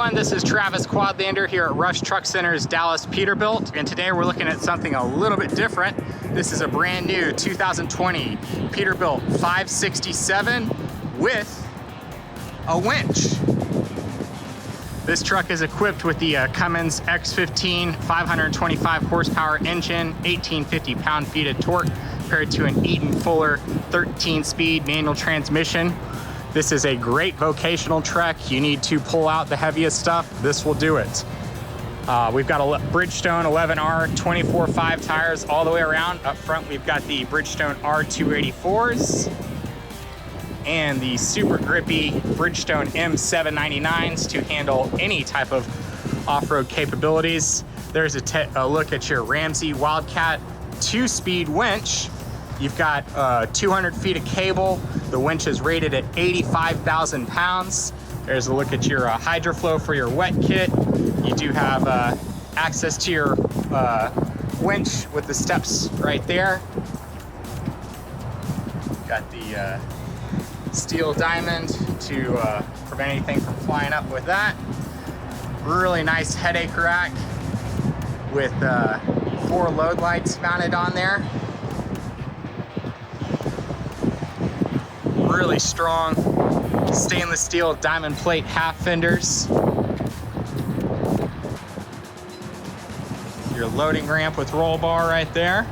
everyone, this is Travis Quadlander here at Rush Truck Center's Dallas Peterbilt, and today we're looking at something a little bit different. This is a brand new 2020 Peterbilt 567 with a winch. This truck is equipped with the Cummins X15 525 horsepower engine, 1850 pound-feet of torque, paired to an Eaton Fuller 13-speed manual transmission. This is a great vocational truck. You need to pull out the heaviest stuff. This will do it. We've got a Bridgestone 11R 24/5 tires all the way around. Up front, we've got the Bridgestone R284s and the super grippy Bridgestone M799s to handle any type of off-road capabilities. There's a look at your Ramsey Wildcat 2-speed winch. You've got 200 feet of cable. The winch is rated at 85,000 pounds. There's a look at your HydraFLOW for your wet kit. You do have access to your winch with the steps right there. Got the steel diamond to prevent anything from flying up with that. Really nice headache rack with 4 load lights mounted on there. Really strong stainless steel diamond plate half fenders. Your loading ramp with roll bar right there.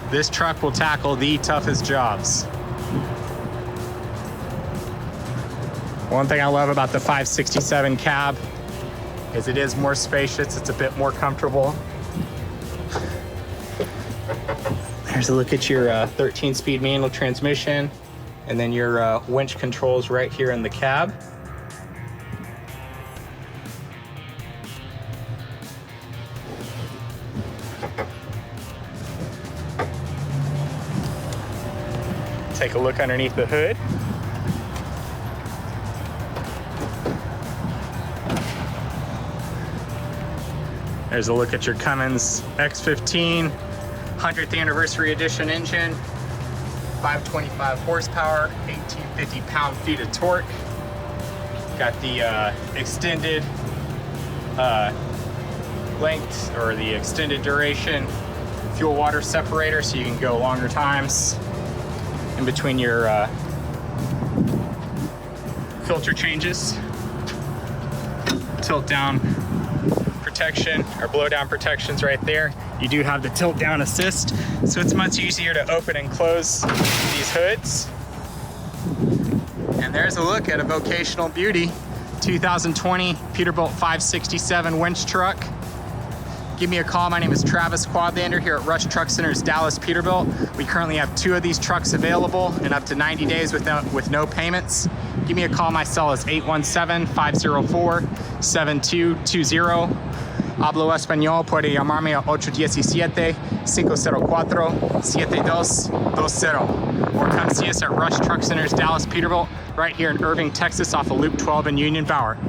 This truck will tackle the toughest jobs. One thing I love about the 567 cab is it is more spacious, it's a bit more comfortable. There's a look at your 13-speed manual transmission, and then your winch controls right here in the cab. Take a look underneath the hood. There's a look at your Cummins X15 100th anniversary edition engine, 525 horsepower, 1850 pound-feet of torque. Got the extended length, or the extended duration fuel water separator, so you can go longer times in between your filter changes. Tilt down protection, or blow down protections right there. You do have the tilt down assist, so it's much easier to open and close these hoods. And there's a look at a vocational beauty 2020 Peterbilt 567 winch truck. Give me a call. My name is Travis Quadlander here at Rush Truck Center's Dallas Peterbilt. We currently have 2 of these trucks available in up to 90 days with no payments. Give me a call. My cell is 817-504-7220. Hablo español, puede llamarme a 817-504-7220 or come see us at Rush Truck Center's Dallas Peterbilt right here in Irving, Texas off of Loop 12 in Union Bower.